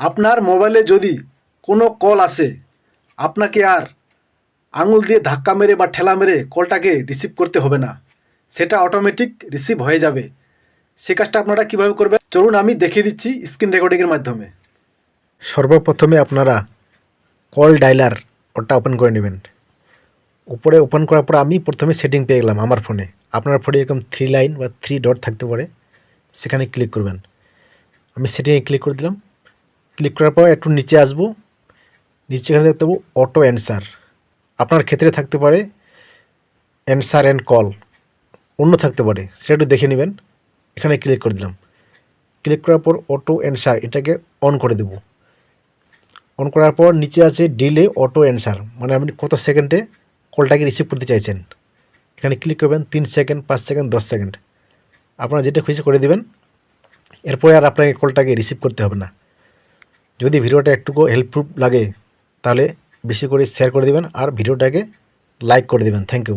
আপনার মোবাইলে যদি কোনো কল আসে, আপনাকে আর আঙুল দিয়ে ধাক্কা মেরে বা ঠেলা মেরে কলটাকে রিসিভ করতে হবে না, সেটা অটোমেটিক রিসিভ হয়ে যাবে। সে কাজটা আপনারা কীভাবে করবেন চলুন আমি দেখিয়ে দিচ্ছি স্ক্রিন রেকর্ডিংয়ের মাধ্যমে। সর্বপ্রথমে আপনারা কল ডায়লার ওটা ওপেন করে নেবেন। উপরে ওপেন করার পর আমি প্রথমে সেটিং পেয়ে গেলাম আমার ফোনে। আপনার ফোনে এরকম 3 লাইন বা 3 ডট থাকতে পারে, সেখানে ক্লিক করবেন। আমি সেটিংয়ে ক্লিক করে দিলাম। ক্লিক করার পর একটু নিচে আসবো, নিচে এখানে দেখতে পাবো অটো অ্যান্সার। আপনার ক্ষেত্রে থাকতে পারে অ্যান্সার অ্যান্ড কল, অন্য থাকতে পারে, সেটা একটু দেখে নেবেন। এখানে ক্লিক করে দিলাম। ক্লিক করার পর অটো অ্যান্সার এটাকে অন করে দেব। অন করার পর নিচে আছে ডিলে অটো অ্যান্সার, মানে আপনি কত সেকেন্ডে কলটাকে রিসিভ করতে চাইছেন। এখানে ক্লিক করবেন 3 সেকেন্ড, 5 সেকেন্ড, 10 সেকেন্ড, আপনারা যেটা খুশি করে দেবেন। এরপরে আর আপনাকে কলটাকে রিসিভ করতে হবে না। যদি ভিডিওটা একটুকু হেল্পফুল লাগে তাহলে বেশি করে শেয়ার করে দেবেন আর ভিডিওটাকে লাইক করে দেবেন। Thank you.